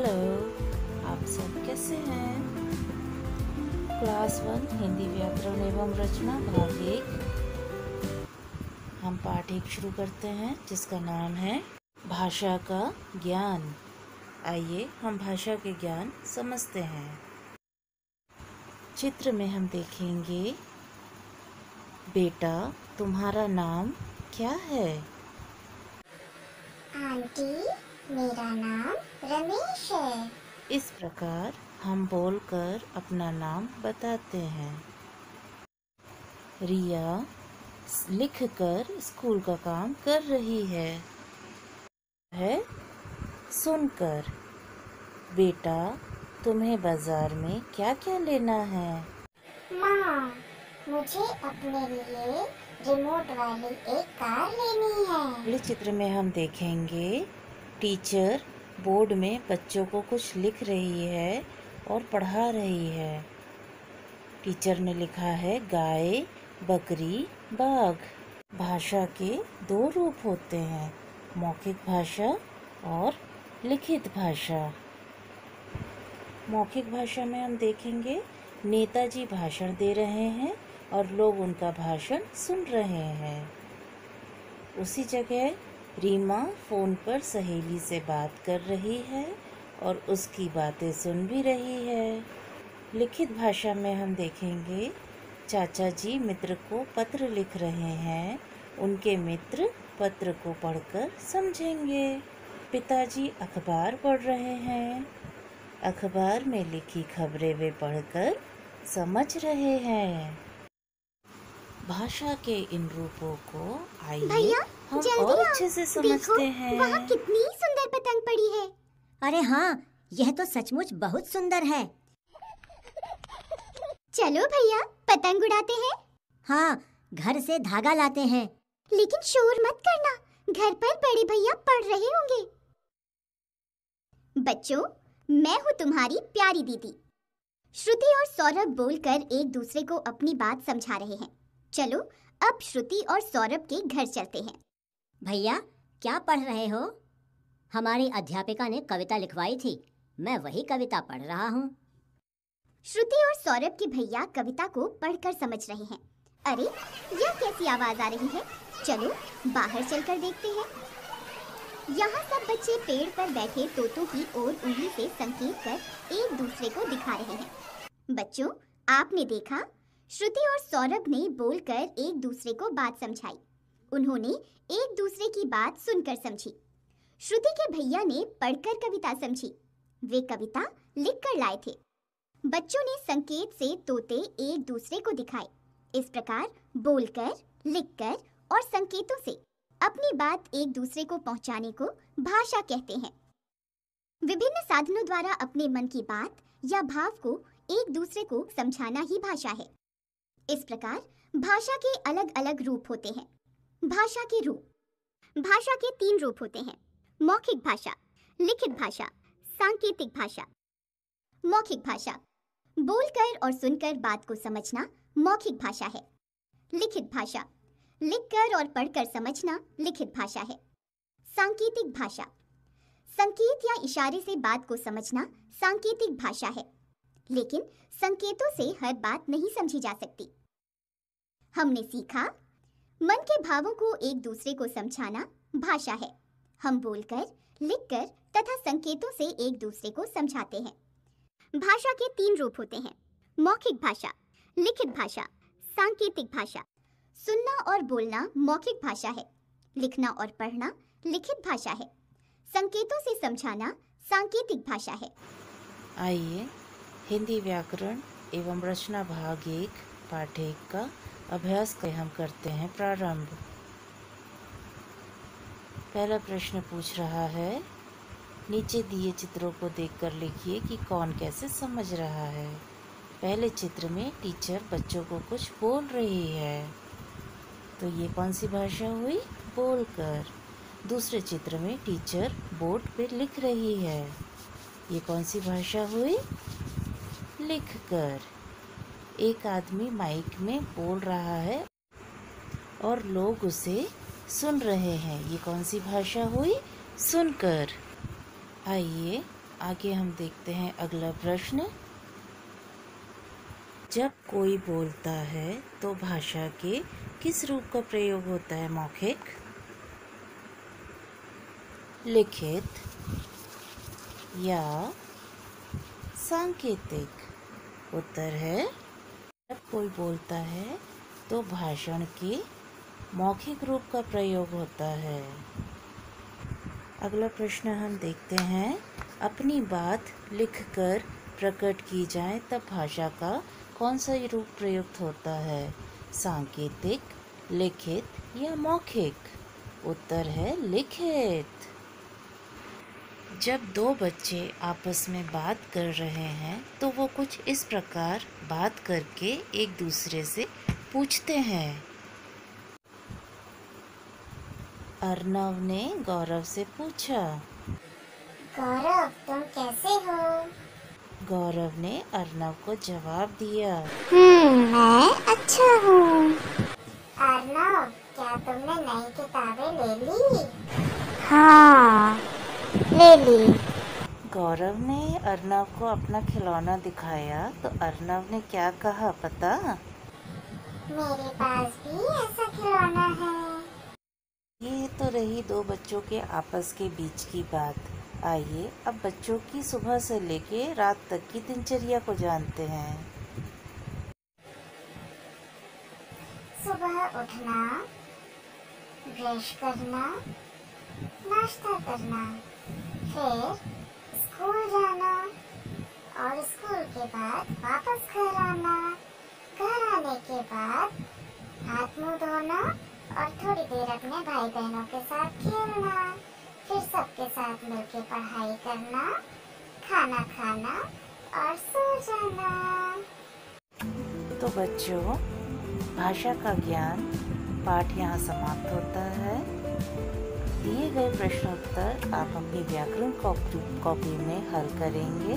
Hello, आप सब कैसे हैं? क्लास 1 हिंदी व्याकरण एवं रचना भाग 1 हम पाठ 1 शुरू करते हैं, जिसका नाम है भाषा का ज्ञान। आइए हम भाषा के ज्ञान समझते हैं। चित्र में हम देखेंगे, बेटा तुम्हारा नाम क्या है? आंटी, मेरा नाम रमेश है। इस प्रकार हम बोलकर अपना नाम बताते हैं। रिया लिखकर स्कूल का काम कर रही है सुनकर। बेटा तुम्हें बाजार में क्या क्या लेना है? माँ, मुझे अपने लिए रिमोट वाली एक कार लेनी है। अगले चित्र में हम देखेंगे, टीचर बोर्ड में बच्चों को कुछ लिख रही है और पढ़ा रही है। टीचर ने लिखा है गाय, बकरी, बाघ। भाषा के 2 रूप होते हैं, मौखिक भाषा और लिखित भाषा। मौखिक भाषा में हम देखेंगे, नेताजी भाषण दे रहे हैं और लोग उनका भाषण सुन रहे हैं। उसी जगह रीमा फ़ोन पर सहेली से बात कर रही है और उसकी बातें सुन भी रही है। लिखित भाषा में हम देखेंगे, चाचा जी मित्र को पत्र लिख रहे हैं, उनके मित्र पत्र को पढ़कर समझेंगे। पिताजी अखबार पढ़ रहे हैं, अखबार में लिखी खबरें वे पढ़कर समझ रहे हैं। भाषा के इन रूपों को आइए हम और अच्छे से समझते हैं। वहाँ कितनी सुंदर पतंग पड़ी है। अरे हाँ, यह तो सचमुच बहुत सुंदर है। चलो भैया, पतंग उड़ाते हैं। हाँ, घर से धागा लाते हैं। लेकिन शोर मत करना, घर पर बड़े भैया पढ़ रहे होंगे। बच्चों, मैं हूँ तुम्हारी प्यारी दीदी। श्रुति और सौरभ बोलकर एक दूसरे को अपनी बात समझा रहे हैं। चलो अब श्रुति और सौरभ के घर चलते हैं। भैया, क्या पढ़ रहे हो? हमारी अध्यापिका ने कविता लिखवाई थी, मैं वही कविता पढ़ रहा हूँ। श्रुति और सौरभ के भैया कविता को पढ़कर समझ रहे हैं। अरे, यह कैसी आवाज आ रही है? चलो बाहर चलकर देखते हैं। यहाँ सब बच्चे पेड़ पर बैठे तोतों की ओर उंगली से संकेत कर एक दूसरे को दिखा रहे हैं। बच्चों, आपने देखा, श्रुति और सौरभ ने बोलकर एक दूसरे को बात समझाई। उन्होंने एक दूसरे की बात सुनकर समझी। श्रुति के भैया ने पढ़कर कविता समझी। वे कविता लिखकर लाए थे। बच्चों ने संकेत से तोते एक दूसरे को दिखाए। इस प्रकार बोलकर, लिखकर और संकेतों से अपनी बात एक दूसरे को पहुंचाने को भाषा कहते हैं। विभिन्न साधनों द्वारा अपने मन की बात या भाव को एक दूसरे को समझाना ही भाषा है। इस प्रकार भाषा के अलग अलग रूप होते हैं। भाषा के रूप। भाषा के 3 रूप होते हैं, मौखिक भाषा, लिखित भाषा, सांकेतिक भाषा। मौखिक भाषा, बोलकर और सुनकर बात को समझना मौखिक भाषा है। लिखित भाषा, लिखकर और पढ़कर समझना लिखित भाषा है। सांकेतिक भाषा, संकेत या इशारे से बात को समझना सांकेतिक भाषा है। लेकिन संकेतों से हर बात नहीं समझी जा सकती। हमने सीखा, मन के भावों को एक दूसरे को समझाना भाषा है। हम बोलकर, लिखकर तथा संकेतों से एक दूसरे को समझाते हैं। भाषा के 3 रूप होते हैं, मौखिक भाषा, लिखित भाषा, सांकेतिक भाषा। सुनना और बोलना मौखिक भाषा है, लिखना और पढ़ना लिखित भाषा है, संकेतों से समझाना सांकेतिक भाषा है। आइए हिंदी व्याकरण एवं रचना भाग 1 पाठ 1 का अभ्यास हम करते हैं प्रारंभ। पहला प्रश्न पूछ रहा है, नीचे दिए चित्रों को देखकर लिखिए कि कौन कैसे समझ रहा है। पहले चित्र में टीचर बच्चों को कुछ बोल रही है, तो ये कौन सी भाषा हुई? बोलकर। दूसरे चित्र में टीचर बोर्ड पे लिख रही है, ये कौन सी भाषा हुई? लिखकर। एक आदमी माइक में बोल रहा है और लोग उसे सुन रहे हैं, ये कौन सी भाषा हुई? सुनकर। आइए आगे हम देखते हैं अगला प्रश्न। जब कोई बोलता है तो भाषा के किस रूप का प्रयोग होता है? मौखिक, लिखित या सांकेतिक? उत्तर है, जब कोई बोलता है तो भाषण के मौखिक रूप का प्रयोग होता है। अगला प्रश्न हम देखते हैं। अपनी बात लिखकर प्रकट की जाए तब भाषा का कौन सा रूप प्रयुक्त होता है? सांकेतिक, लिखित या मौखिक? उत्तर है लिखित। जब दो बच्चे आपस में बात कर रहे हैं तो वो कुछ इस प्रकार बात करके एक दूसरे से पूछते हैं। अर्नव ने गौरव से पूछा, गौरव तुम कैसे हो? गौरव ने अर्नव को जवाब दिया, मैं अच्छा हूँ। अर्नव, क्या तुमने नई किताबें ले ली? हाँ, ले ली। गौरव ने अर्नव को अपना खिलौना दिखाया तो अर्नव ने क्या कहा पता? मेरे पास भी ऐसा खिलौना है। ये तो रही दो बच्चों के आपस के बीच की बात। आइए अब बच्चों की सुबह से लेके रात तक की दिनचर्या को जानते हैं। सुबह उठना, ब्रश करना, नाश्ता करना, फिर स्कूल जाना और स्कूल के बाद वापस घर आना। घर आने के बाद हाथ मुंह धोना और थोड़ी देर अपने भाई बहनों के साथ खेलना, फिर सबके साथ मिलकर पढ़ाई करना, खाना खाना और सो जाना। तो बच्चों, भाषा का ज्ञान पाठ यहाँ समाप्त होता है। दिए गए प्रश्नोत्तर आप अपनी व्याकरण कॉपी में हल करेंगे।